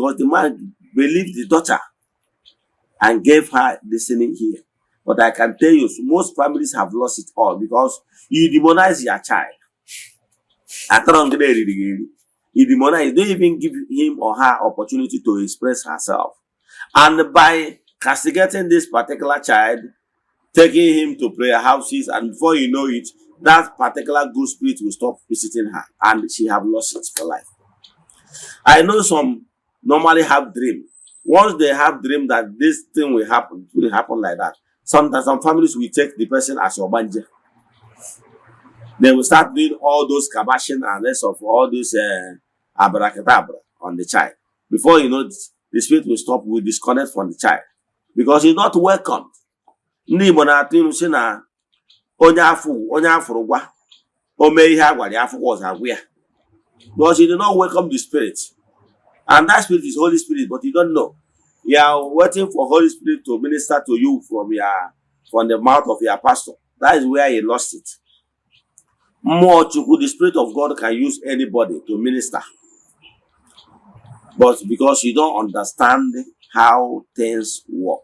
because the man believed the daughter and gave her listening here. But I can tell you, most families have lost it all because you demonize your child. You demonize, you don't even give him or her opportunity to express herself. And by castigating this particular child, taking him to prayer houses, and before you know it, that particular good spirit will stop visiting her and she have lost it for life. I know some normally have dream. Once they have dream that this thing will happen, it will happen like that. Sometimes some families will take the person as your banje. They will start doing all those kabashin and rest of all this abracadabra on the child. Before you know, the spirit will stop, will disconnect from the child because he's not welcomed. Ndị Igbo na-atụ ilu sị na onye afụrụ gwa o mee ihe agwa ya afụkwa ọzọ agwụ ya, because you do not welcome the spirit, and that spirit is Holy Spirit, but you don't know. You are waiting for Holy Spirit to minister to you from the mouth of your pastor. That is where you lost it. More the Spirit of God can use anybody to minister, but because you don't understand how things work.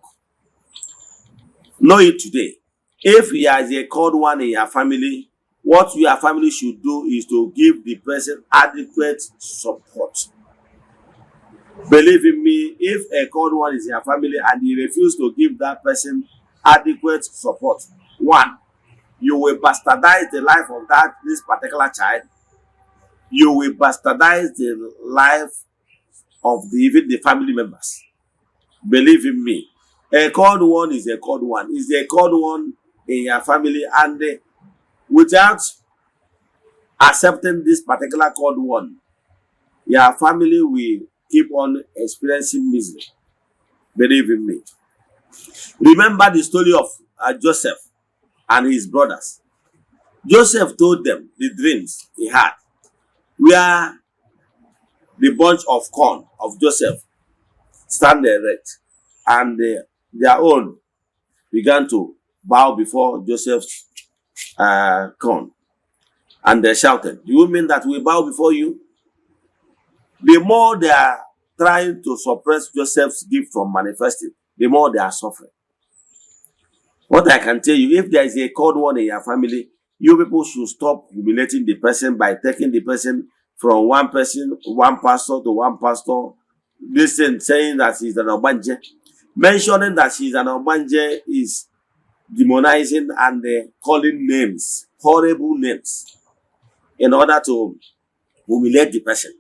Know it today. If you are a called one in your family, what your family should do is to give the person adequate support. Believe in me, if a called one is in your family and you refuse to give that person adequate support, one, you will bastardize the life of this particular child. You will bastardize the life of even the family members. Believe in me. A called one is a called one. Is a called one in your family, and without accepting this particular called one, your family will keep on experiencing misery. Believe in me. Remember the story of Joseph and his brothers. Joseph told them the dreams he had, where the bunch of corn of Joseph stand erect, and their own began to bow before Joseph's corn. And they shouted, "Do you mean that we bow before you?" The more they are trying to suppress Joseph's gift from manifesting, the more they are suffering. What I can tell you, if there is a called one in your family, you people should stop humiliating the person by taking the person from one pastor to one pastor, saying that he's an obanje. Mentioning that she's an obanje is demonizing and calling names, horrible names, in order to humiliate the person.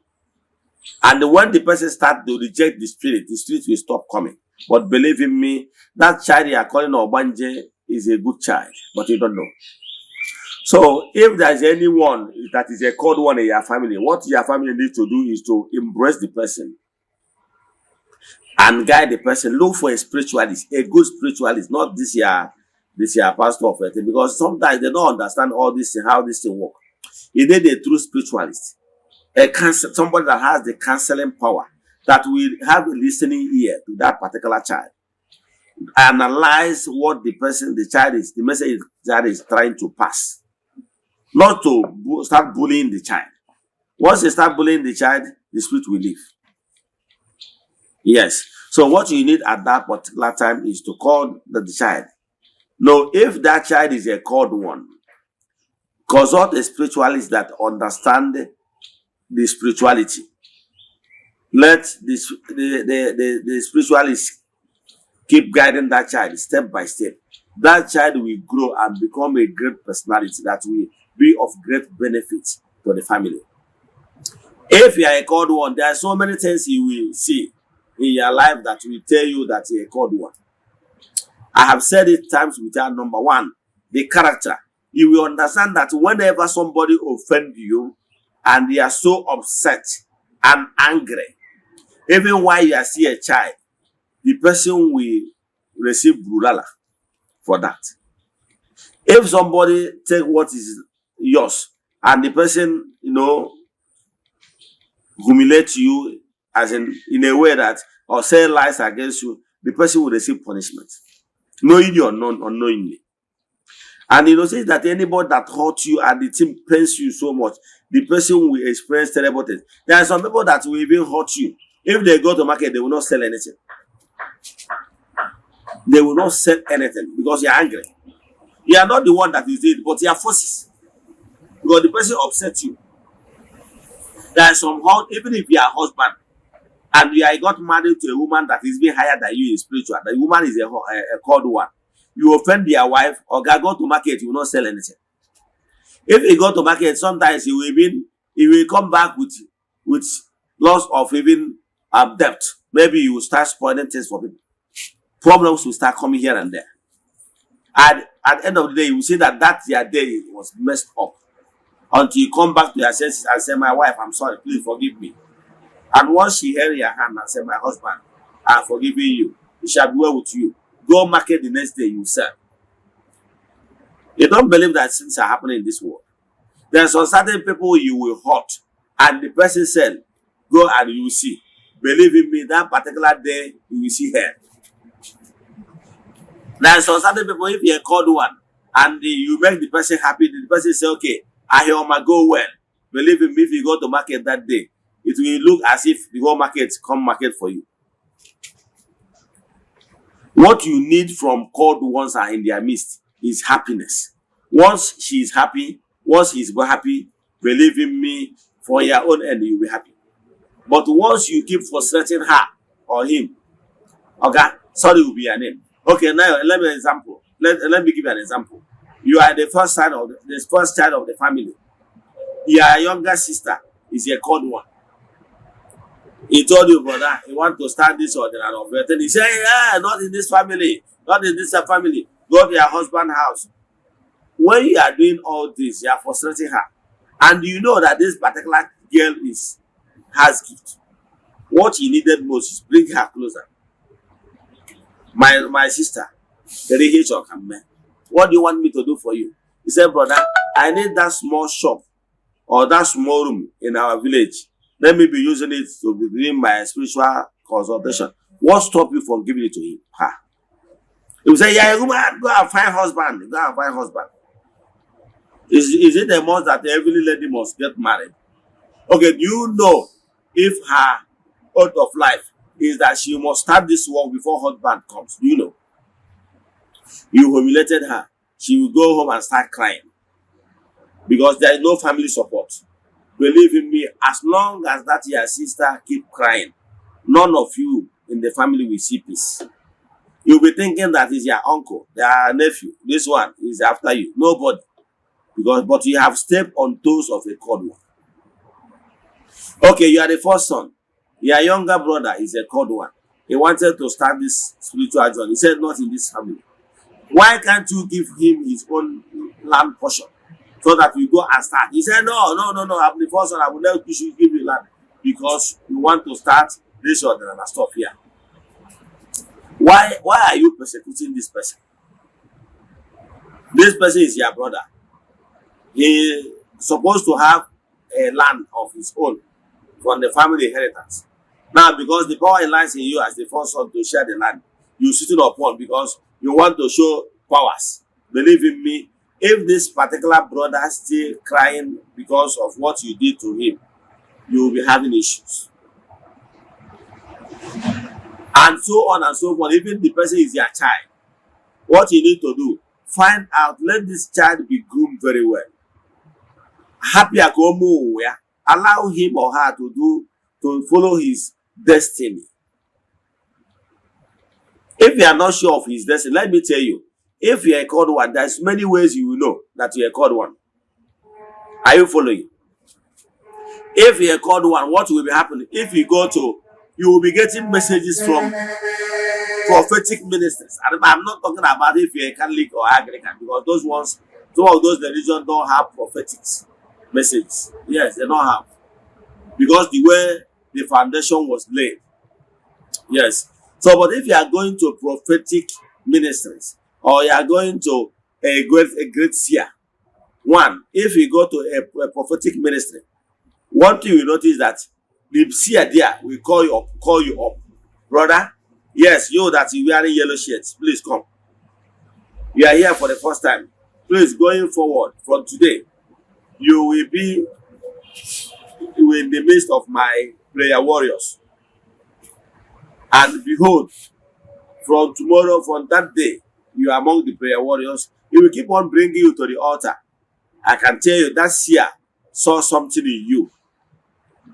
And when the person starts to reject the spirit will stop coming. But believe in me, that child you are calling obanje is a good child, but you don't know. So if there's anyone that is a called one in your family, what your family needs to do is to embrace the person and guide the person. Look for a spiritualist, a good spiritualist, not this year pastor of it, because sometimes they don't understand all this and how this thing works. You need a true spiritualist, somebody that has the counseling power, that will have a listening ear to that particular child, analyze what the message the child is trying to pass, not to start bullying the child. Once they start bullying the child, the spirit will leave. Yes. So what you need at that particular time is to call the child. Now, if that child is a called one, consult a spiritualist that understand the spirituality. Let the spiritualist keep guiding that child step by step. That child will grow and become a great personality that will be of great benefit to the family. If you are a called one, there are so many things you will see in your life that will tell you that you are a called one. I have said it times without number. One, the character. You will understand that whenever somebody offends you and you are so upset and angry, even while you are still a child, the person will receive brulala for that. If somebody take what is yours and the person, humiliate you as in a way that, or say lies against you, the person will receive punishment, knowingly or unknowingly. And say that anybody that hurt you and the thing pains you so much, the person will experience terrible things. There are some people that will even hurt you If they go to market, they will not sell anything. They will not sell anything because you are angry. You are not the one that is it, but you are forces. Because the person upset you. That somehow, even if you are husband and you are got married to a woman that is being higher than you in spiritual, the woman is a called one. You offend their wife, or go to market, you will not sell anything. If you go to market, sometimes he will come back with loss of even debt. Maybe you will start spoiling things for people. Problems will start coming here and there. And at the end of the day, you will see that your day was messed up. Until you come back to your senses and say, my wife, I'm sorry, please forgive me. And once she held your hand and said, my husband, I'm forgiving you, it shall be well with you. Go market the next day, you sell. You don't believe that things are happening in this world. There are some certain people you will hurt, and the person said, go and you will see. Believe in me, that particular day, you will see her. There are some certain people, if you are called one, and you make the person happy, the person say, okay, I hear my go well. Believe in me, if you go to market that day, it will look as if the whole market come market for you. What you need from called ones are in their midst is happiness. Once she is happy, once he is happy, believe in me, for your own end, you'll be happy. But once you keep frustrating her or him, okay, sorry will be your name. Okay, now let me give you an example. You are the first child of the family. Your younger sister is a called one. He told you, brother, he want to start this or that. And he said, yeah, not in this family, not in this family. Go to your husband's house. When you are doing all this, you are frustrating her. And you know that this particular girl has gift. What he needed most is bring her closer. My sister, what do you want me to do for you? He said, brother, I need that small shop or that small room in our village. Let me be using it to be doing my spiritual consultation. What stop you from giving it to him? He will say, yeah, woman, go and find husband. Go and find husband. Is it a must that every lady must get married? Okay, do you know if her oath of life is that she must start this work before husband comes? Do you know? You humiliated her. She will go home and start crying because there is no family support. Believe in me, as long as that your sister keep crying, none of you in the family will see peace. You'll be thinking that is your uncle, their nephew. This one is after you. Nobody. But you have stepped on toes of a cold one. Okay, you are the first son. Your younger brother is a cold one. He wanted to start this spiritual journey. He said, not in this family. Why can't you give him his own land portion so that we go and start? He said, no, I'm the first son. I will never give you land because you want to start this or that stuff here. Why are you persecuting this person? This person is your brother. He is supposed to have a land of his own from the family inheritance. Now, because the power lies in you as the first son to share the land, you sit it upon because you want to show powers. Believe in me, if this particular brother is still crying because of what you did to him, you will be having issues. And so on and so forth. Even the person is your child. What you need to do, find out, let this child be groomed very well. Happy allow him or her to follow his destiny. If you are not sure of his destiny, let me tell you, if you are called one, there's many ways you will know that you are called one. Are you following? If you are called one, what will be happening? If you go to, you will be getting messages from prophetic ministers. And I'm not talking about if you're a Catholic or Anglican, because those ones, some of those religions don't have prophetic messages. Yes, they don't have. Because the way the foundation was laid. Yes. So, but if you are going to prophetic ministries, or you are going to a great seer, one, if you go to a prophetic ministry, one thing you notice that the seer there will call you up. Brother, yes, you that you wearing yellow shirts, please come. You are here for the first time. Please, going forward from today, you will be in the midst of my prayer warriors. And behold, from tomorrow, from that day, you are among the prayer warriors. He will keep on bringing you to the altar. I can tell you that seer saw something in you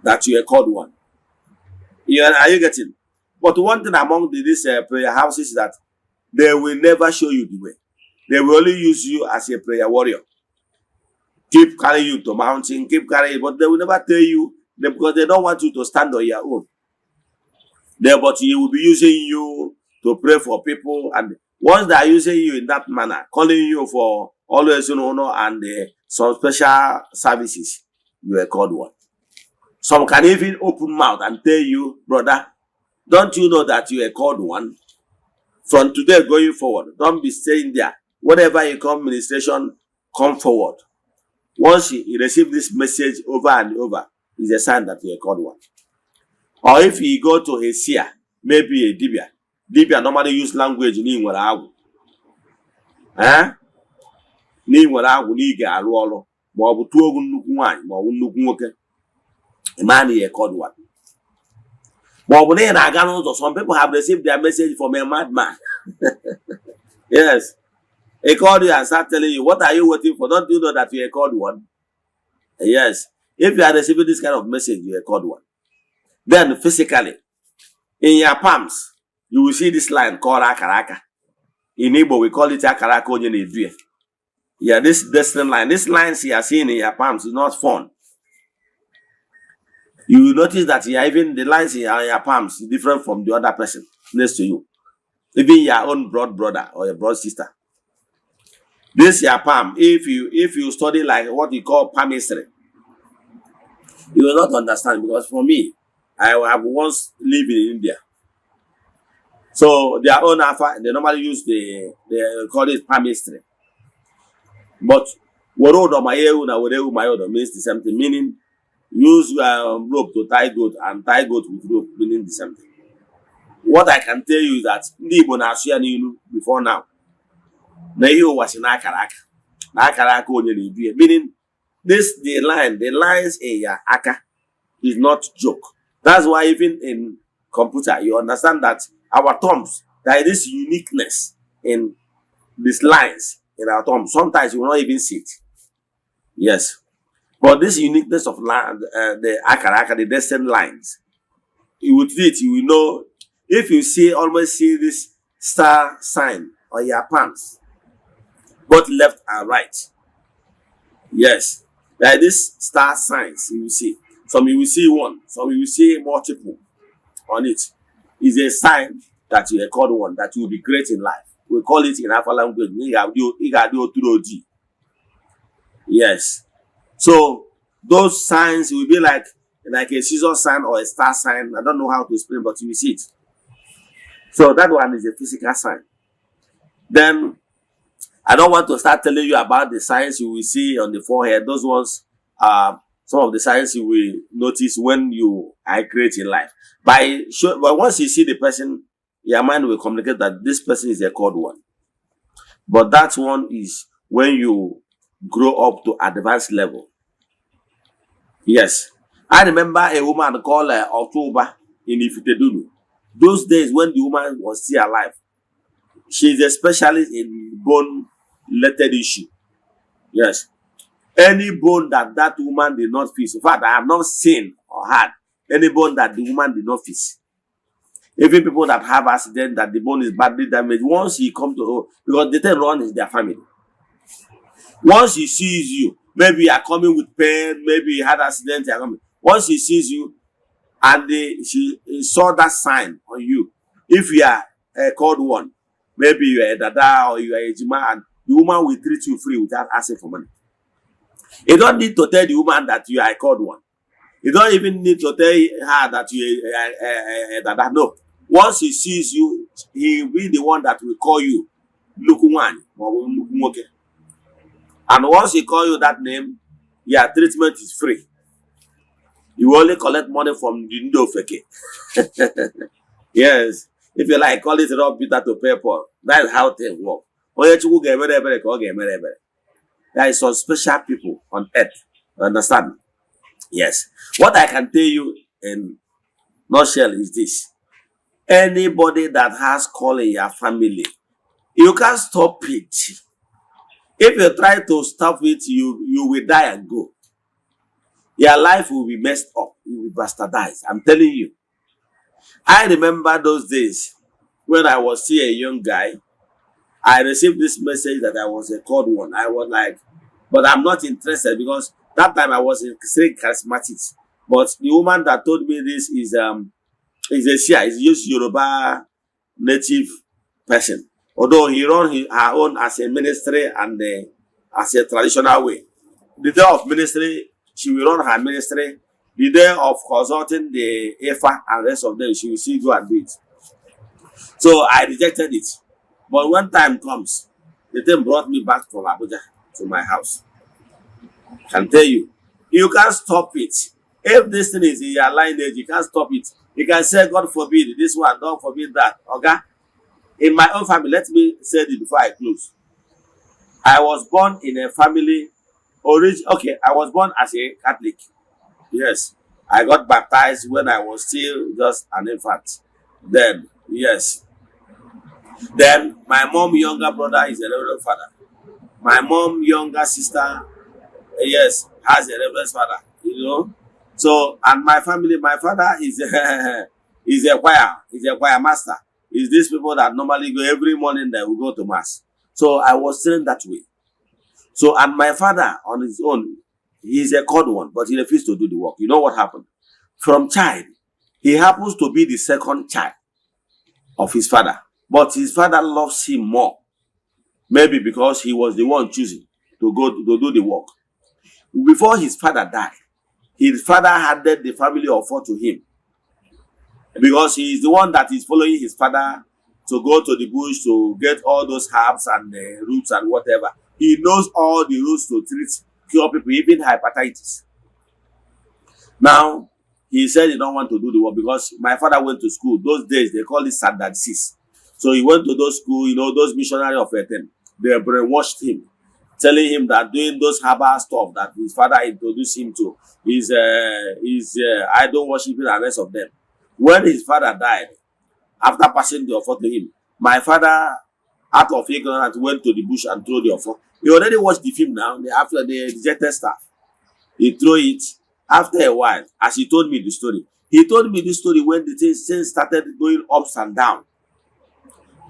that you are called one. Are you getting? But one thing among these prayer houses is that they will never show you the way. They will only use you as a prayer warrior. Keep carrying you to mountain, keep carrying you, but they will never tell you because they don't want you to stand on your own. But he will be using you to pray for people, and once they are using you in that manner, calling you for always honor and some special services, you are called one. Some can even open mouth and tell you, brother, don't you know that you are called one? From today going forward, don't be staying there. Whatever you come ministration, come forward. Once you receive this message over and over, it's a sign that you are called one. Or if you go to a seer, maybe a dibia. Dibia normally use language in nwere agwụ. N'inwere agwụ na ị ga-arụ ọrụ ma ọ bụ tụọ ogwu nnukwu nwaanyị ma ọ bụ nnukwu nwoke. Man is called one. But when they are some people have received their message from a madman. Yes. He called you and start telling you, what are you waiting for? Don't you know that you are called one? Yes. If you are receiving this kind of message, you are called one. Then physically, in your palms, you will see this line called Akaraka. In Igbo, we call it Akaraka Onye. Yeah, this destiny line. This lines you are seeing in your palms is not fun. You will notice that even the lines in your palms is different from the other person next to you. Even your own blood brother or your blood sister. This your palm, if you study like what we call palmistry, you will not understand, because for me, I have once lived in India. So their own alpha, they normally use they call it palmistry. But Worodo Mayehu na Worehu Mayodo means the same thing, meaning use rope to tie goat and tie goat with rope, meaning the same thing. What I can tell you is that before now, was in Akaraka, meaning this the lines in your aka is not joke. That's why even in computer you understand that our thumbs, there is this uniqueness in these lines in our thumbs. Sometimes you will not even see it. Yes. But this uniqueness of the Akaraka, the descent lines, you would see it, you will know. If you always see this star sign on your palms, both left and right. Yes, there are these star signs you will see. Some you will see one, some you will see multiple on it. It's a sign that you are called one, that you will be great in life. We call it in Alpha language. Yes. So those signs will be like a scissor sign or a star sign. I don't know how to explain, but you will see it. So that one is a physical sign. Then I don't want to start telling you about the signs you will see on the forehead. Those ones are some of the signs you will notice when you are great in life. But once you see the person, your mind will communicate that this person is a called one. But that one is when you grow up to advanced level. Yes. I remember a woman called October in Ifitedunu. Those days when the woman was still alive. She is a specialist in bone-related issue. Yes. Any bone that woman did not fix. In fact, I have not seen or had any bone that the woman did not fix. Even people that have accident, that the bone is badly damaged, once he comes to, because the thing run is their family. Once he sees you, maybe you are coming with pain, maybe you had accident, once he sees you, and she saw that sign on you, if you are a called one, maybe you are a dada or you are a jima, and the woman will treat you free without asking for money. You don't need to tell the woman that you are a called one. You don't even need to tell her that you are a dada. No. Once he sees you, he will be the one that will call you Lukumani or Lukumoke. And once he call you that name, your treatment is free. You only collect money from the Ndofeke. Yes. If you like, call it Rob Peter to pay for. That is how things work. There is some special people on earth. Understand? Yes. What I can tell you in nutshell is this. Anybody that has call in your family, you can't stop it. If you try to stop it, you will die and go. Your life will be messed up. You will bastardized. I'm telling you. I remember those days when I was still a young guy. I received this message that I was a called one. I was like, but I'm not interested because that time I was still charismatic. But the woman that told me this is a Shia, is just Yoruba native person. Although he run her own as a ministry and as a traditional way. The day of ministry, she will run her ministry. The day of consulting the EFA and rest of them, she will still go and do it. So I rejected it. But when time comes, the thing brought me back from Abuja to my house. I can tell you, you can't stop it. If this thing is in your lineage, you can't stop it. You can say, God forbid this one, God forbid that. Okay? In my own family, let me say this before I close. I was born in a family, I was born as a Catholic. Yes. I got baptized when I was still just an infant. Then, yes. Then, my mom younger brother is a reverend father. My mom younger sister, yes, has a reverend father, you know. So, and my family, my father is is a choir master. Is these people that normally go every morning that will go to mass. So I was trained that way. So, and my father on his own, he's a called one, but he refused to do the work. You know what happened? From child, he happens to be the second child of his father, but his father loves him more. Maybe because he was the one choosing to go to do the work. Before his father died, his father handed the family of 4 to him because he is the one that is following his father to go to the bush to get all those herbs and roots and whatever. He knows all the roots to cure people, even hepatitis. Now, he said he don't want to do the work because my father went to school. Those days, they call it Sadadsis. So he went to those school, those missionaries of Eden. They brainwashed him, telling him that doing those herbal stuff that his father introduced him to is idol worshiping and rest of them. When his father died, after passing the offer to him, my father, out of ignorance, went to the bush and threw the offer. He already watched the film now, after the rejected stuff. He threw it. After a while, as he told me the story, he told me this story when the things started going ups and down.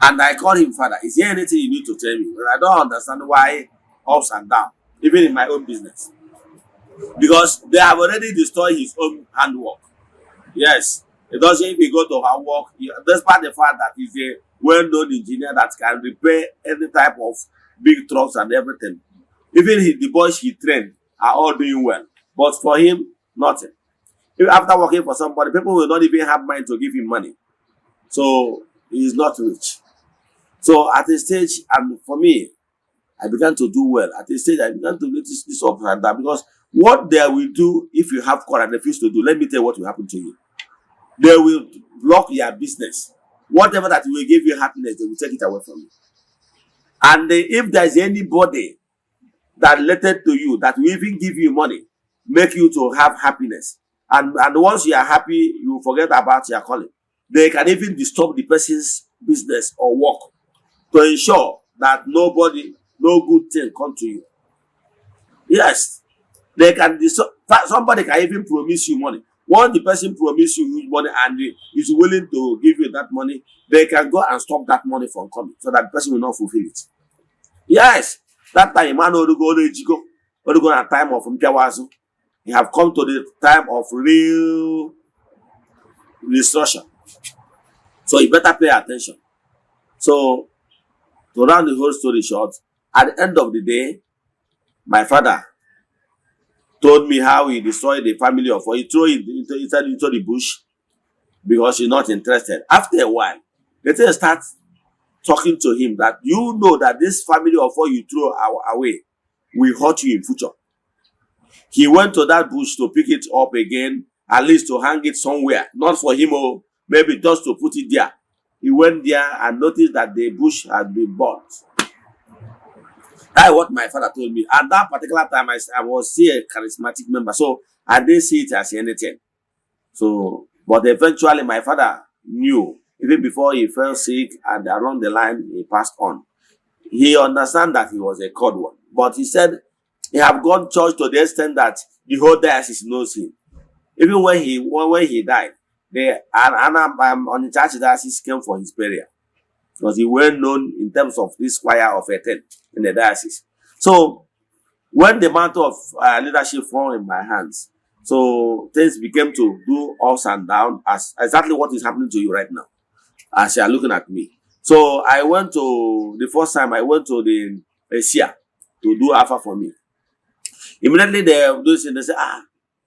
And I called him, Father, is there anything you need to tell me? Well, I don't understand why ups and down, even in my own business. Because they have already destroyed his own handwork. Yes. It doesn't if he go to her work, despite the fact that he's a well-known engineer that can repair any type of big trucks and everything. Even the boys he trained are all doing well. But for him, nothing. If after working for somebody, people will not even have mind to give him money. So he is not rich. So at a stage, and for me, I began to do well. At a stage, I began to notice this up and that because what they will do if you have call and refuse to do, let me tell you what will happen to you. They will block your business. Whatever that will give you happiness, they will take it away from you. And if there is anybody that related to you that will even give you money, make you to have happiness, and once you are happy, you will forget about your calling. They can even disturb the person's business or work to ensure that no good thing come to you. Yes, they can. Somebody can even promise you money. Once the person promise you huge money and is willing to give you that money, they can go and stop that money from coming so that the person will not fulfill it. Yes, that time man will go at time of Mpiawazu. You have come to the time of real destruction. So you better pay attention. So to round the whole story short, at the end of the day, my father told me how he destroyed the family of four. He threw it into the bush because he's not interested. After a while, they start talking to him that you know that this family of four you throw away will hurt you in future. He went to that bush to pick it up again, at least to hang it somewhere. Not for him, maybe just to put it there. He went there and noticed that the bush had been burnt. That's what my father told me. At that particular time, I was still a charismatic member, so I didn't see it as anything. So, but eventually my father knew even before he fell sick and along the line he passed on. He understand that he was a called one. But he said he have gone church to the extent that the whole diocese knows him. Even when he died, the on the church diocese came for his burial. Because he well known in terms of this choir of a 10 in the diocese. So when the mantle of leadership fell in my hands, so things began to do ups and downs, as exactly what is happening to you right now, as you are looking at me. So I went to the first time I went to the Asia to do Alpha for me. Immediately they say,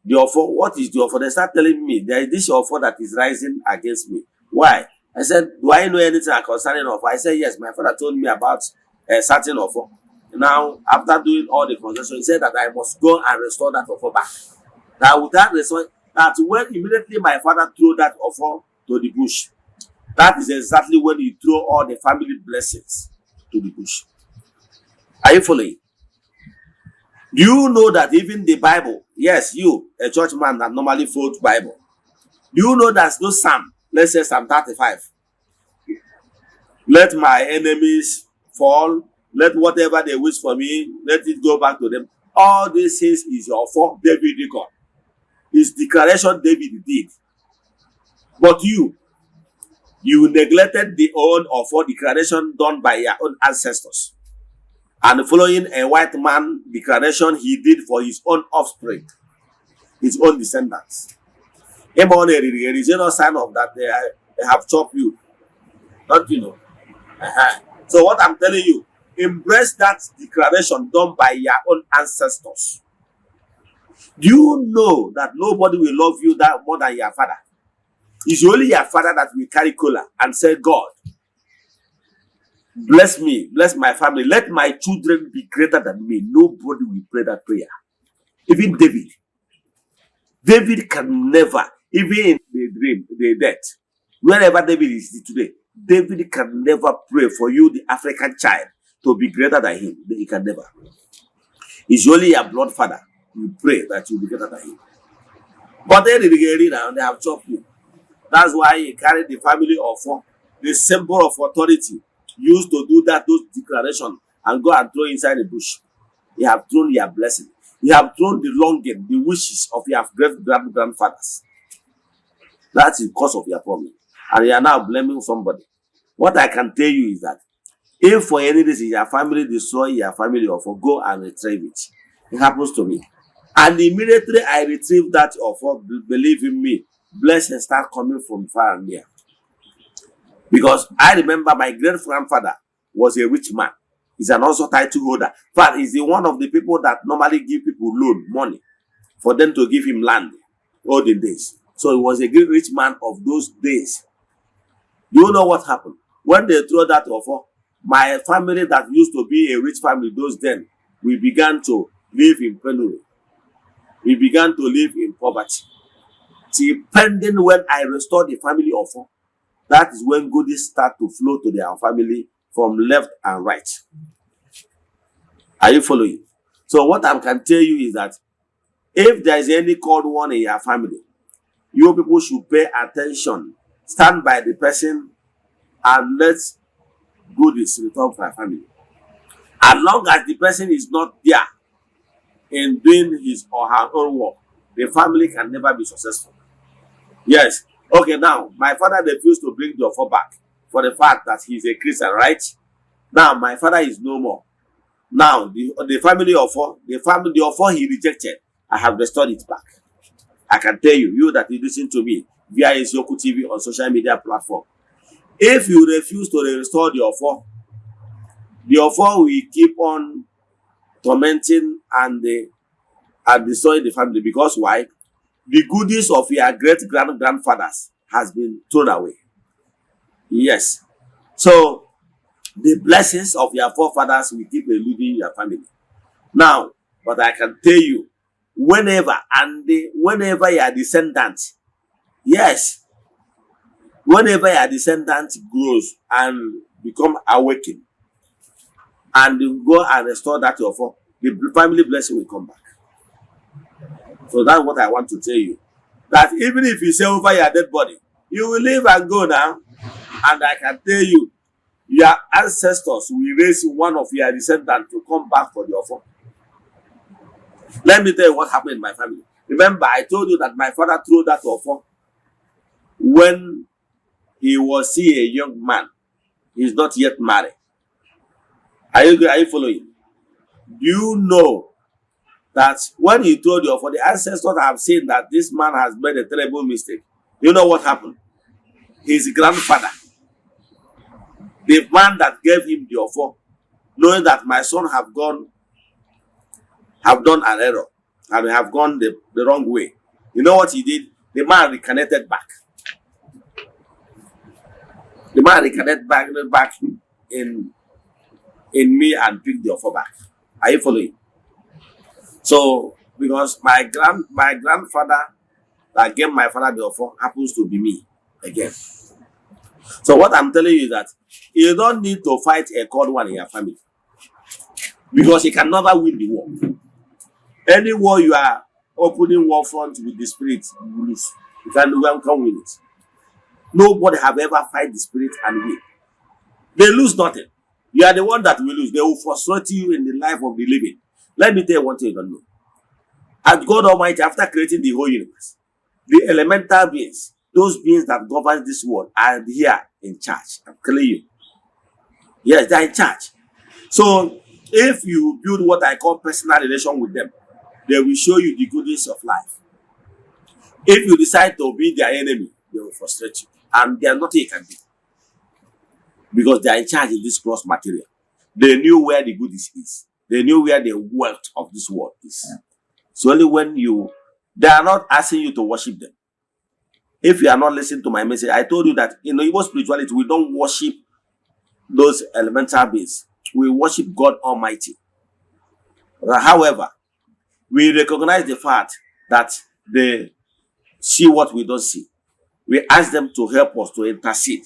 the offer, what is the offer? They start telling me there is this offer that is rising against me. Why? I said, do I know anything concerning offer? I said, yes, my father told me about a certain offer. Now, after doing all the concession, he said that I must go and restore that offer back. Now, without restore, that when immediately my father threw that offer to the bush, that is exactly when he threw all the family blessings to the bush. Are you following? Do you know that even the Bible, yes, you, a church man that normally follows Bible, do you know there's no Psalm? Let's say Psalm 35. Let my enemies fall. Let whatever they wish for me, let it go back to them. All these things is your fault, David God. It's declaration David did. But you neglected the own or for declaration done by your own ancestors. And following a white man declaration he did for his own offspring, his own descendants. There is no sign of that they have chopped you. Don't you know? So what I'm telling you, embrace that declaration done by your own ancestors. Do you know that nobody will love you that more than your father? It's only your father that will carry cola and say, God, bless me, bless my family. Let my children be greater than me. Nobody will pray that prayer. Even David. David can never, even in the dream, the death, wherever David is today, David can never pray for you, the African child, to be greater than him. He can never. It's only your blood father. You pray that you will be greater than him. But then they have chopped you. That's why he carried the family of the symbol of authority used to do that, those declarations, and go and throw inside the bush. You have thrown your blessing. You have thrown the longing, the wishes of your great-grandfathers. That's the cause of your problem. And you are now blaming somebody. What I can tell you is that if for any reason your family destroy your family offer, go and retrieve it. It happens to me. And immediately I retrieve that offer, believe in me, blessings start coming from far and near. Because I remember my great-grandfather was a rich man. He's an also title holder. But he's one of the people that normally give people loan, money, for them to give him land olden days. So he was a great rich man of those days. Do you know what happened? When they threw that offer, my family that used to be a rich family those then, we began to live in penury. We began to live in poverty. Depending when I restored the family offer, that is when goodies start to flow to their family from left and right. Are you following? So what I can tell you is that if there is any called one in your family, you people should pay attention, stand by the person, and let goodies return for your family. As long as the person is not there in doing his or her own work, the family can never be successful. Yes. Okay, now, my father refused to bring the offer back for the fact that he's a Christian, right? Now, my father is no more. Now, the family offer, the offer he rejected, I have restored it back. I can tell you, you that you listen to me via Eziokwu TV on social media platform. If you refuse to restore the offer will keep on tormenting and destroying the family. Because why? The goodies of your great-grandfathers has been thrown away. Yes. So, the blessings of your forefathers will keep eluding your family. Now, but I can tell you, whenever your descendant, yes, whenever your descendant grows and become awakened, and you go and restore that offer, the family blessing will come back. So that's what I want to tell you. That even if you say over your dead body, you will live and go now. And I can tell you, your ancestors will raise one of your descendants to come back for the offer. Let me tell you what happened in my family. Remember, I told you that my father threw that offer when he was still a young man. He's not yet married. Are you following? Do you know that when he told you, for the ancestors have seen that this man has made a terrible mistake? You know what happened? His grandfather, the man that gave him the offer, knowing that my son have done an error and have gone the wrong way. You know what he did? The man reconnected back. The man reconnected back in me and picked the offer back. Are you following? So, because my grandfather that gave my father the offer happens to be me again. So what I'm telling you is that you don't need to fight a cold one in your family, because you can never win the war. Any war you are opening war front with the spirit, you will lose. You can't win it. Nobody have ever fight the spirit and win. They lose nothing. You are the one that will lose. They will frustrate you in the life of the living. Let me tell you one thing you don't know. As God Almighty, after creating the whole universe, the elemental beings, those beings that govern this world, are here in charge. I'm telling you. Yes, they're in charge. So, if you build what I call personal relation with them, they will show you the goodness of life. If you decide to be their enemy, they will frustrate you. And there's nothing you can do. Because they are in charge in this gross material. They knew where the goodness is. They knew where the wealth of this world is. So only when they are not asking you to worship them. If you are not listening to my message, I told you that in Igbo spirituality, we don't worship those elemental beings. We worship God Almighty. However, we recognize the fact that they see what we don't see. We ask them to help us to intercede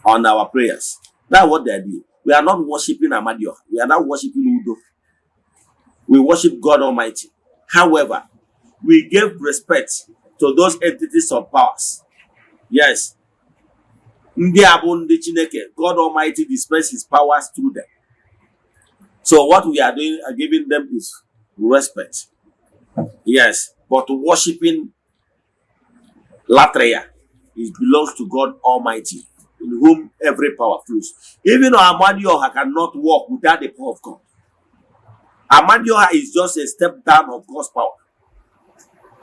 on our prayers. That's what they are doing. We are not worshiping Amadioha. We are not worshiping Udo. We worship God Almighty. However, we give respect to those entities of powers. Yes. God Almighty dispenses his powers through them. So what we are doing, giving them is respect. Yes. But worshiping Latreya, it belongs to God Almighty, in whom every power flows. Even Amadioha cannot walk without the power of God. Amadioha is just a step down of God's power.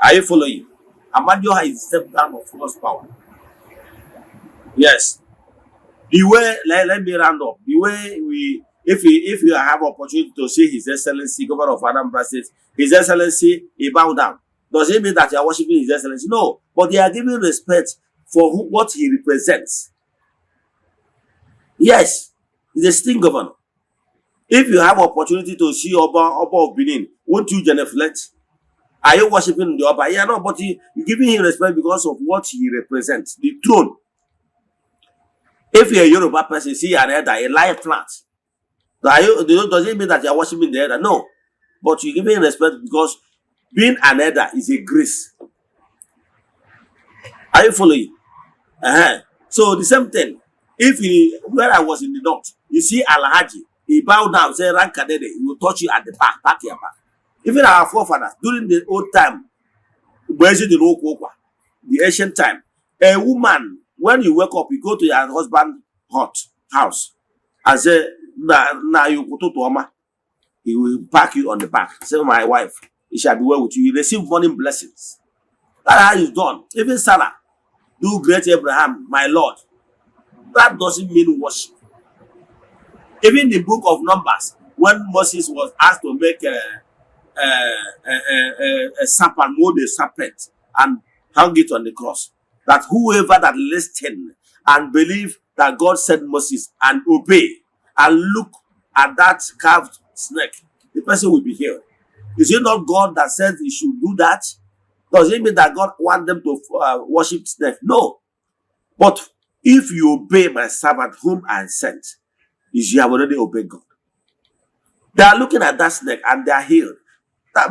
Are you following? Amadioha is a step down of God's power. Yes. The way, let me round up. The way if you have opportunity to see His Excellency, Governor of Anambra State, His Excellency, he bow down. Does it mean that you are worshiping His Excellency? No. But they are giving respect for what he represents. Yes. He's a state governor. If you have opportunity to see Oba of Benin, won't you genuflect? Are you worshiping the Oba? Yeah, no, but you're giving him respect because of what he represents, the throne. If you're a Yoruba person, see an elder, a live plant, does it mean that you're worshiping the elder? No. But you're giving him respect because being an elder is a grace. Are you following? So the same thing. Where I was in the north, you see Alhaji, he bowed down, say Rankadede, he will touch you at the back your back. Even our forefathers, during the old time, the ancient time, a woman, when you wake up, you go to your husband's house and say, nah, you go to Oma. He will pack you on the back. Say, my wife, it shall be well with you. You receive morning blessings. That's how it's done. Even Sarah, do great Abraham, my Lord. That doesn't mean worship. Even the book of Numbers, when Moses was asked to make a serpent, mold a serpent, and hang it on the cross, that whoever that listen and believe that God sent Moses and obey and look at that carved snake, the person will be healed. Is it not God that said he should do that? Does it mean that God wants them to worship snake? No. But if you obey my servant whom I sent, is you have already obeyed God. They are looking at that snake and they are healed.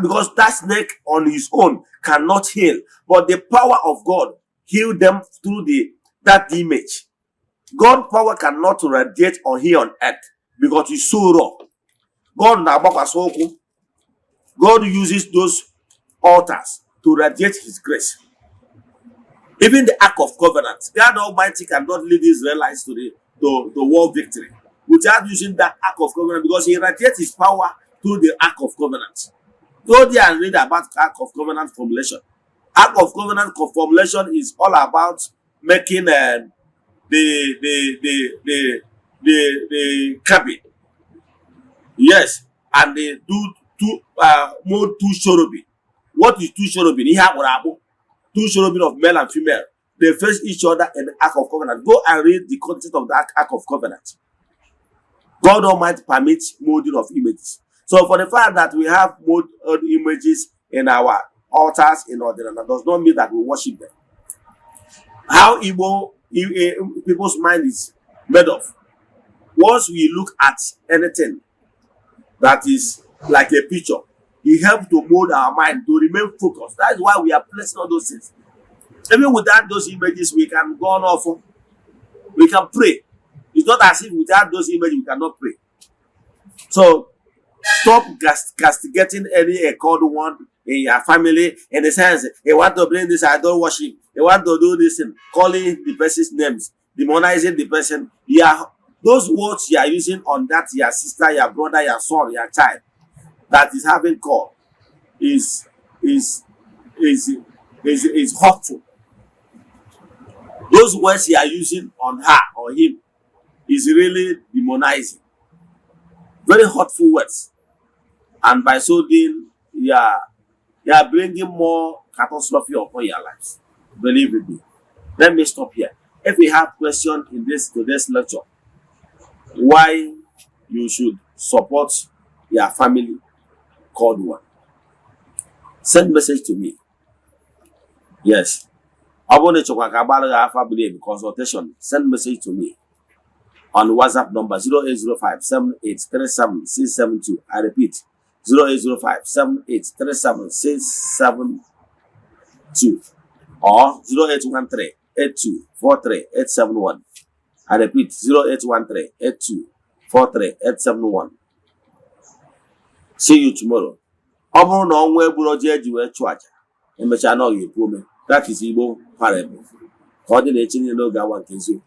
Because that snake on his own cannot heal. But the power of God healed them through the that image. God's power cannot radiate on here on earth because it's so raw. God uses those altars to radiate his grace. Even the Ark of Covenant, God Almighty cannot lead the Israelites to war victory without using that Ark of Covenant, because he radiates his power through the Ark of Covenant. Go there and read about Ark of Covenant formulation. Ark of Covenant formulation is all about making the cabin. Yes, and they do two cherubim. What is two cherubim? Two cherubim of male and female. They face each other in the Ark of Covenant. Go and read the content of the Ark of Covenant. God Almighty permits molding of images. So for the fact that we have molded images in our altars in order, that does not mean that we worship them. How people's mind is made of. Once we look at anything that is like a picture, it helps to mold our mind to remain focused. That is why we are placing all those things. Even without those images, we can go on off. We can pray. It's not as if without those images we cannot pray. So stop castigating any occult one in your family, in the sense they want to bring this idol worship, they want to do this and calling the person's names, demonizing the person. Yeah, those words you are using on that your sister, your brother, your son, your child that is having call is hurtful. Those words you are using on her or him is really demonizing. Very hurtful words. And by so doing, you are bringing more catastrophe upon your lives. Believe me. Let me stop here. If we have questions in today's lecture, why you should support your family called one, send message to me. Yes. I want to check our family consultation. Send message to me on WhatsApp number 0805 7837 672. I repeat, 0805 7837 672 or 0813 8243 871. I repeat, 0813 8243 871. See you tomorrow. That is Igbo parable. Coordinating the no Gawan Kizu.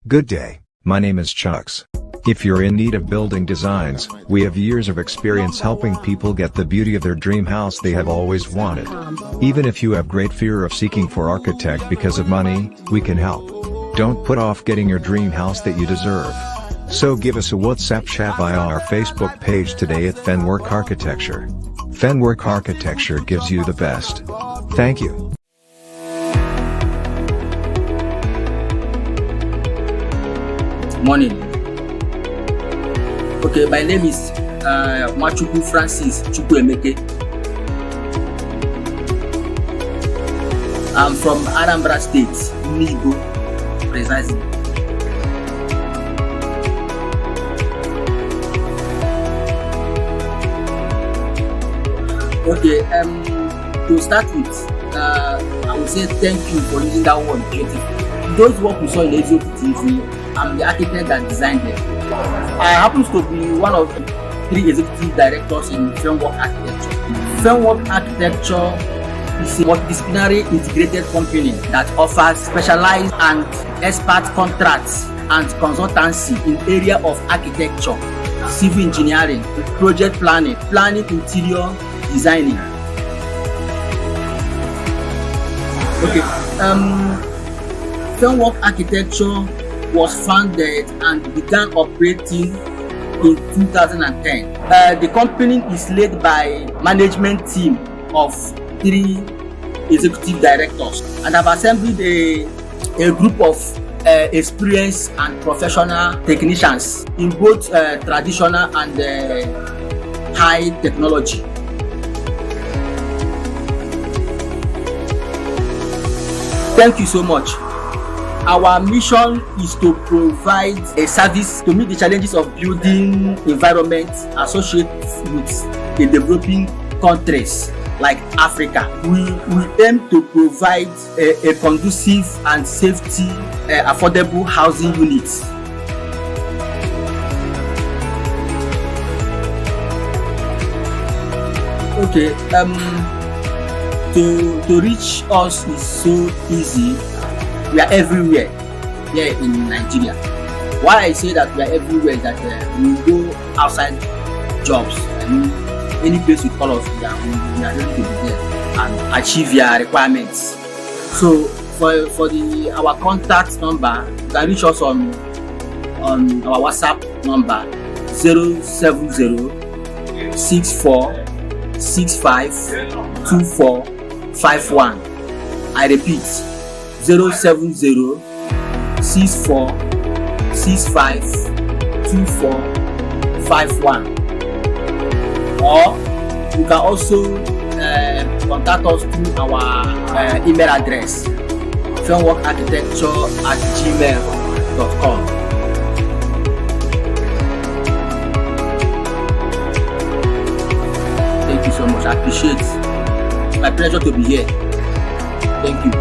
Good day, my name is Chucks. If you're in need of building designs, we have years of experience helping people get the beauty of their dream house they have always wanted. Even if you have great fear of seeking for architect because of money, we can help. Don't put off getting your dream house that you deserve. So give us a WhatsApp chat via our Facebook page today at Fenwork Architecture. Fenwork Architecture gives you the best. Thank you. Morning. Okay, my name is Machuku Francis Chukwuemeke. I'm from Anambra State, Nigo, precisely. Okay, to start with, I would say thank you for using that word, beautiful. Those work we saw in Eziokwu TV, I'm the architect that designed them. I happen to be one of 3 executive directors in Framework Architecture. Framework Architecture is a multidisciplinary integrated company that offers specialized and expert contracts and consultancy in area of architecture, civil engineering, project planning, interior designing. Okay, Framework Architecture was founded and began operating in 2010. The company is led by management team of 3 executive directors and have assembled a group of experienced and professional technicians in both traditional and high technology. Thank you so much. Our mission is to provide a service to meet the challenges of building environment associated with the developing countries like Africa. We aim to provide a conducive and safety, affordable housing units. Okay, to reach us is so easy. We are everywhere here in Nigeria. Why I say that we are everywhere is that we go outside jobs. I mean, any place you call us, we are ready to be there and achieve your requirements. So for our contact number, you can reach us on our WhatsApp number 070-6465-2451. I repeat, 070-6465-2451. Or you can also contact us through our email address, frameworkarchitecture@gmail.com. Thank you so much. I appreciate it. It's my pleasure to be here. Thank you.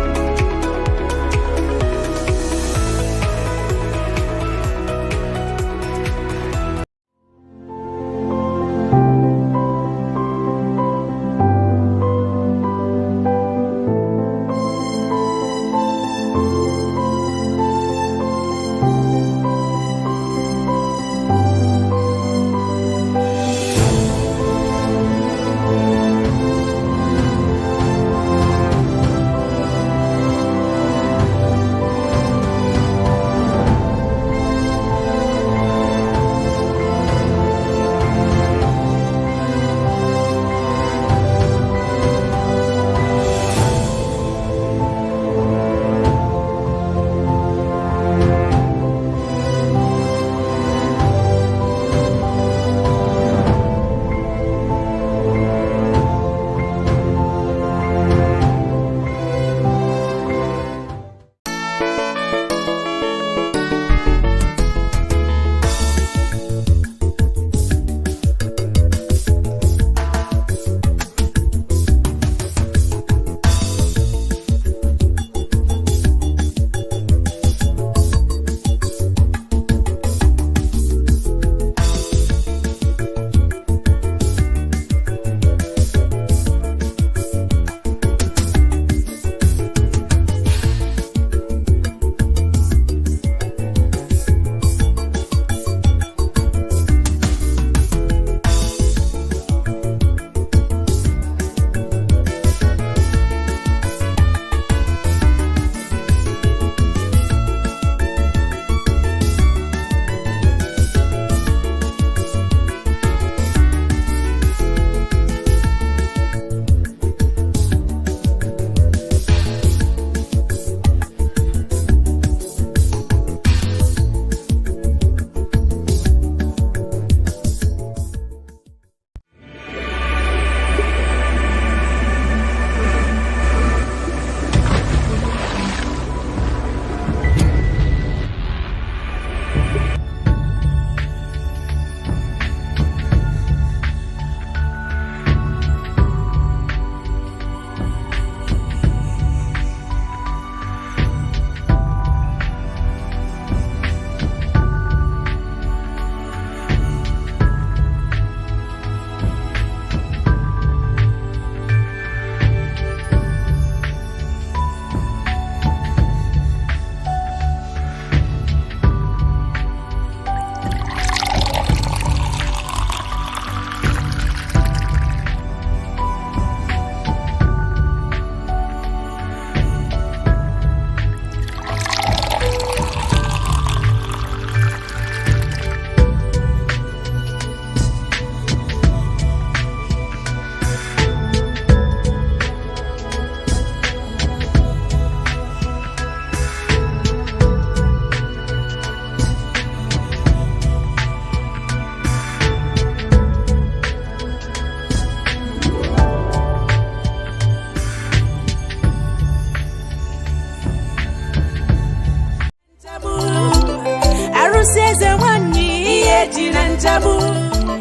nchabu.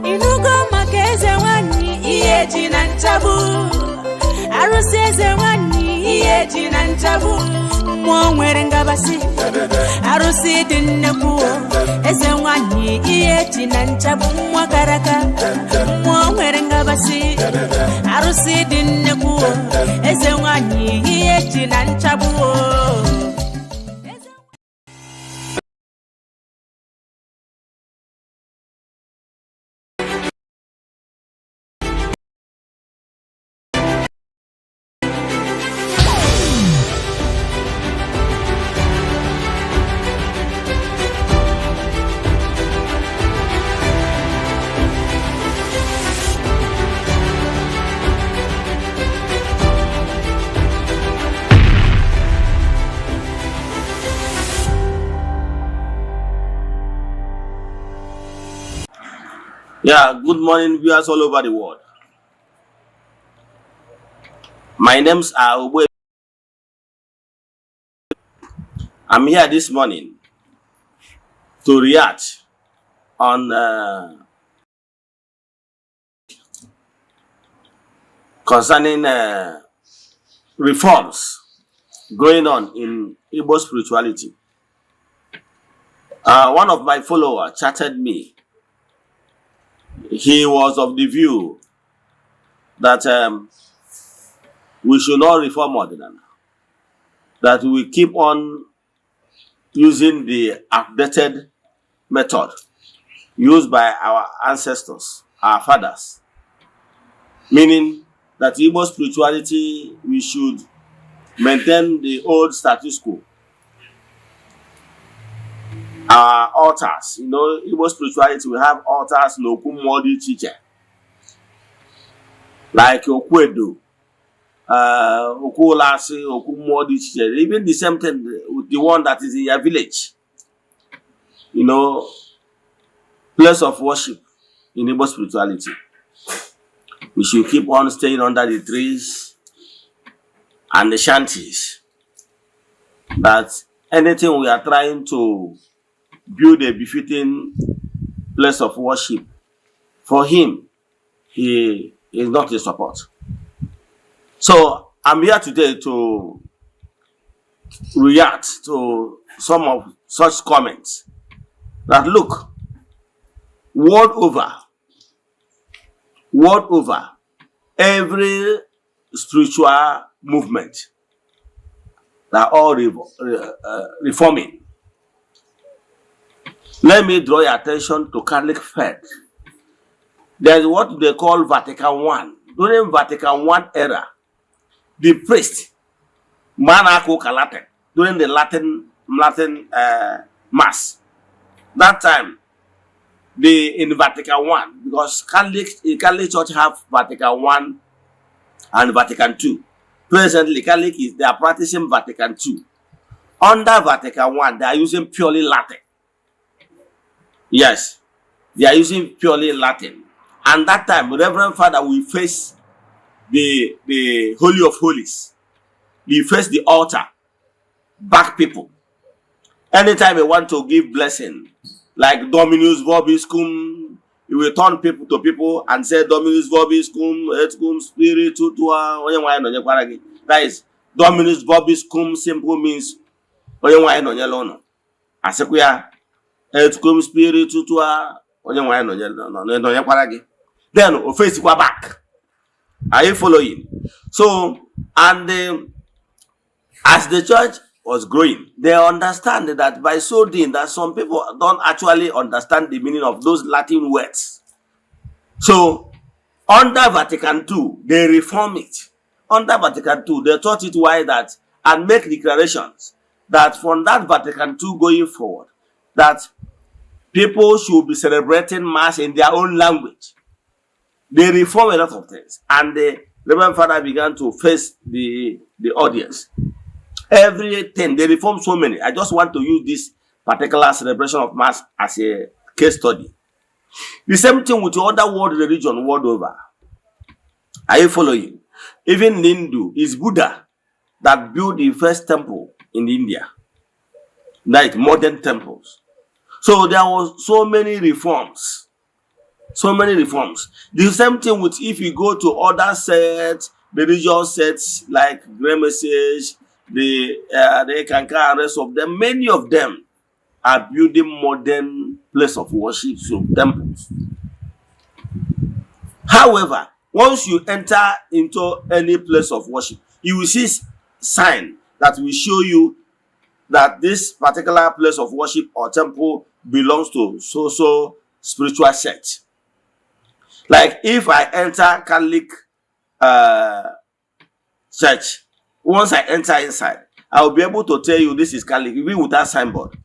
Inugo maka Eze-Nwanyị ihe ji na nchabu. Arụsị Eze-Nwanyị ihe ji na nchabu. Mmụọ nwere ngabasị arụsị dị nnekwu. Eze-Nwanyị ihe ji na nchabu. Mmụọ karaka mmụọ nwere ngabasị arụsị dị nnekwu. Eze-Nwanyị ihe ji na nchabu. Yeah, good morning, viewers all over the world. My name's Ogbe. I'm here this morning to react on concerning reforms going on in Igbo spirituality. One of my followers chatted me. He was of the view that we should not reform Eze-Ana, that we keep on using the outdated method used by our ancestors, our fathers, meaning that Igbo spirituality, we should maintain the old status quo. Our altars, Igbo spirituality, we have altars no kumodi teacher, like Okwedo, Okulasi, Okumodi teacher, even the same thing with the one that is in your village. Place of worship in Igbo spirituality. We should keep on staying under the trees and the shanties. That anything we are trying to build a befitting place of worship, for him, he is not in support. So I'm here today to react to some of such comments. That look, world over, every spiritual movement, they're all reforming. Let me draw your attention to Catholic faith. There's what they call Vatican I. During Vatican I era, the priest, Manako Latin, during the Latin Mass, that time, in Vatican I, because Catholic Church have Vatican I and Vatican II. Presently, Catholic they are practicing Vatican II. Under Vatican I, they are using purely Latin. Yes, they are using purely Latin. And that time, Reverend Father will face the Holy of Holies. He face the altar, back people. Anytime he want to give blessing, like Dominus Vobiscum, he will turn people to people and say Dominus Vobiscum, et cum spiritu tua. That is Dominus Vobiscum simple means Asekuya et cum spiritu tua. Then face back. Are you following? So, and as the church was growing, they understand that by so doing that some people don't actually understand the meaning of those Latin words. So, under Vatican II, they reform it. Under Vatican II, they taught it why that and make declarations that from that Vatican II going forward, that people should be celebrating Mass in their own language. They reform a lot of things. And the Reverend Father began to face the audience. Everything, they reform so many. I just want to use this particular celebration of Mass as a case study. The same thing with the other world religion world over. Are you following? Even Hindu, is Buddha that built the first temple in India. Like modern temples. So there was so many reforms So many reforms. The same thing with if you go to other sets, religious sets like Grey Message, the Kanka and rest of them. Many of them are building modern place of worship, so temples. However, once you enter into any place of worship, you will see sign that will show you that this particular place of worship or temple belongs to so spiritual sect. Like if I enter Catholic church, once I enter inside, I will be able to tell you this is Catholic, even without signboard,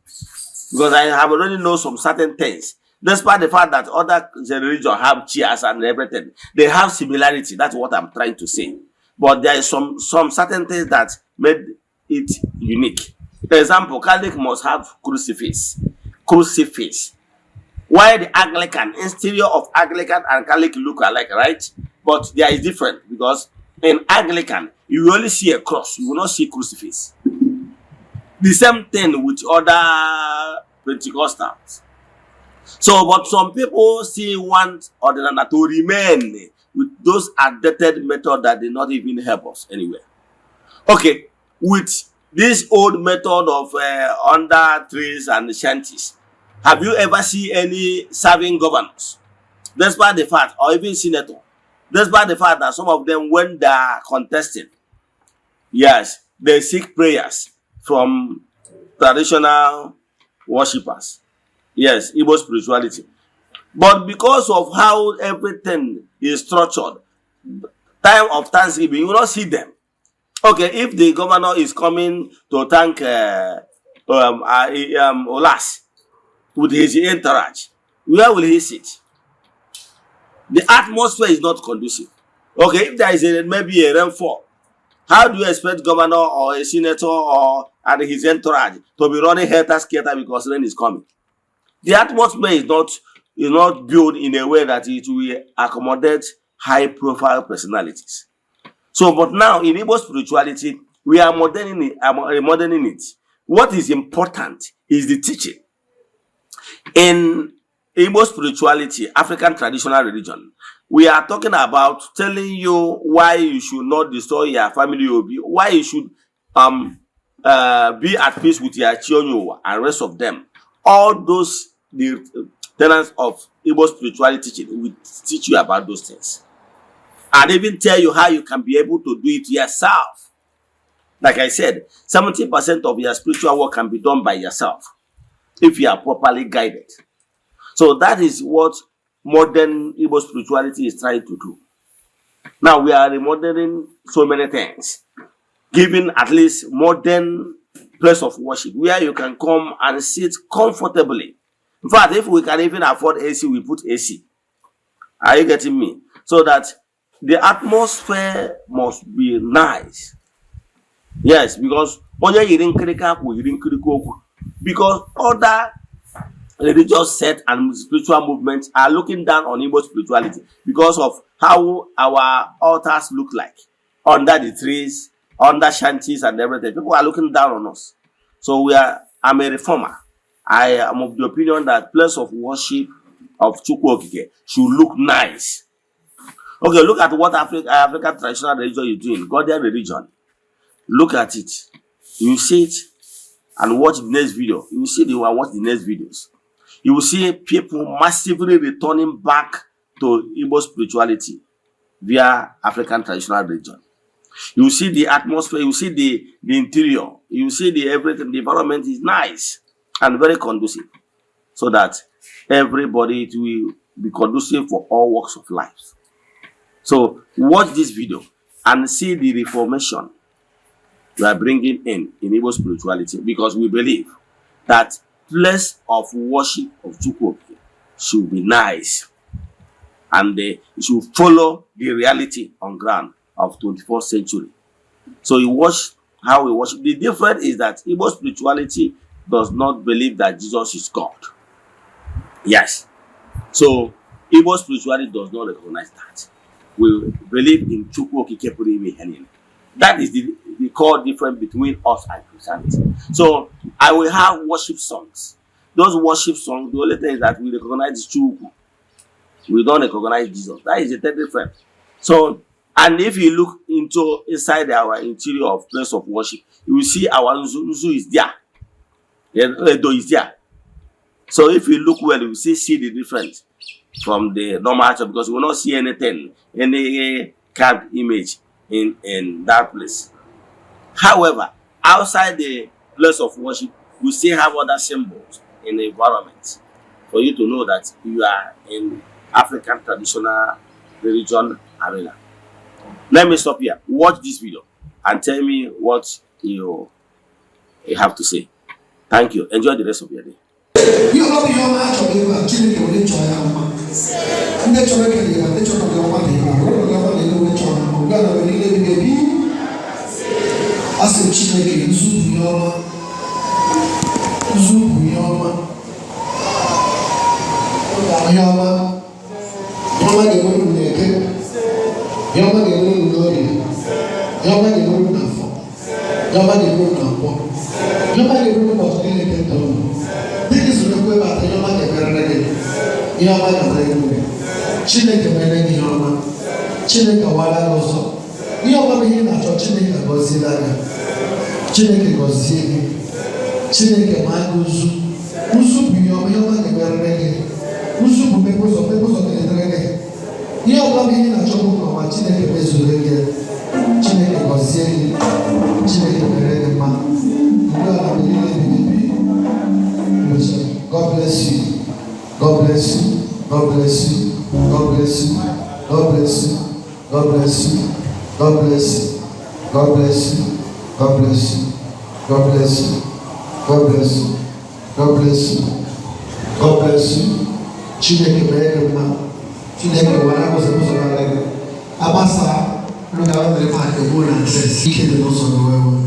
because I have already know some certain things. Despite the fact that other religions have chairs and everything, they have similarity. That's what I'm trying to say. But there is some certain things that made it unique. For example, Catholic must have crucifix. Why the Anglican, interior of Anglican and Catholic look alike, right? But there is different, because in Anglican, you will only see a cross, you will not see crucifix. The same thing with other Pentecostals. So, but some people still want Ordinana to remain with those outdated methods that did not even help us anywhere. Okay, with this old method of under trees and shanties, have you ever seen any serving governors? Despite the fact, or even senator, despite the fact that some of them, when they are contesting, yes, they seek prayers from traditional worshippers. Yes, Igbo spirituality. But because of how everything is structured, time of Thanksgiving, you will not see them. Okay, if the governor is coming to thank Olas with his entourage, where will he sit? The atmosphere is not conducive. Okay, if there is maybe a rainfall, how do you expect governor or a senator or and his entourage to be running helter-skelter because rain is coming? The atmosphere is not built in a way that it will accommodate high-profile personalities. So, but now in Igbo spirituality, we are moderning it. What is important is the teaching. In Igbo spirituality, African traditional religion, we are talking about telling you why you should not destroy your family, why you should be at peace with your children and rest of them. All those the tenets of Igbo spirituality teaching will teach you about those things, and even tell you how you can be able to do it yourself. Like I said, 70% of your spiritual work can be done by yourself if you are properly guided. So that is what modern Igbo spirituality is trying to do. Now we are remodeling so many things, giving at least modern place of worship where you can come and sit comfortably. In fact, if we can even afford AC, we put AC. Are you getting me? So that the atmosphere must be nice. Yes, because other religious sect and spiritual movements are looking down on Igbo spirituality because of how our altars look like under the trees, under shanties and everything. People are looking down on us. So I'm a reformer. I am of the opinion that place of worship of Chukwu Okike should look nice. Okay, look at what African traditional religion is doing, Ghanaian religion. Look at it. You see it and watch the next video. You will see watch the next videos. You will see people massively returning back to Igbo spirituality via African traditional religion. You will see the atmosphere, you will see the interior, you will see everything. The environment is nice and very conducive, so that everybody it will be conducive for all walks of life. So watch this video and see the reformation we are bringing in Igbo spirituality, because we believe that place of worship of Chukwu should be nice and it should follow the reality on ground of 21st century. So you watch how we worship. The difference is that Igbo spirituality does not believe that Jesus is God. Yes. So Igbo spirituality does not recognize that. We believe in Chukwu Okike Pụrụ Ime Ihe Niile. That is the core difference between us and Christianity. So I will have worship songs. Those worship songs, the only thing is that we recognize Chukwu. We don't recognize Jesus. That is the third difference. So, and if you look into inside our interior of place of worship, you will see our Nzu is there. Edo is there. So if you look well, you will see the difference from the normal church, because you will not see anything, any carved image in that place. However, outside the place of worship, we still have other symbols in the environment for you to know that you are in African traditional religion arena. Let me stop here. Watch this video and tell me what you have to say. Thank you. Enjoy the rest of your day. You know the young man of you actually do it. And that's what I can do. That's what I want to do. I said, Chineke, Zubu Yoma. Yoma, the woman naked. Yoma, the woman glory. Yoma, the woman of Yoma, the woman of Yoma, the woman of Yoma. This is the way about the Yoma, the Garden. Yoma, the woman. Chineke, the Yoma. Chineke, Wala also. Yoma, the Yoma, Chineke, Gozilla. Chineke, Gozilla. Chineke, Maguzu. Usu, Yoma, the Garden. Usu, people of the Garden. You are coming in a trouble from a Chineke Bezulega, Chineke Gossi, Chineke Beredema. You are a God bless you. God bless you. God bless you. God bless you. God bless you. God bless you. God bless you. God bless you. God bless you. God bless you. God bless you. God bless you. God bless you. Chineke Beredema. Chineke wana ko se ko so la le abasa lo ga ba le fa ke bona se ke de no so no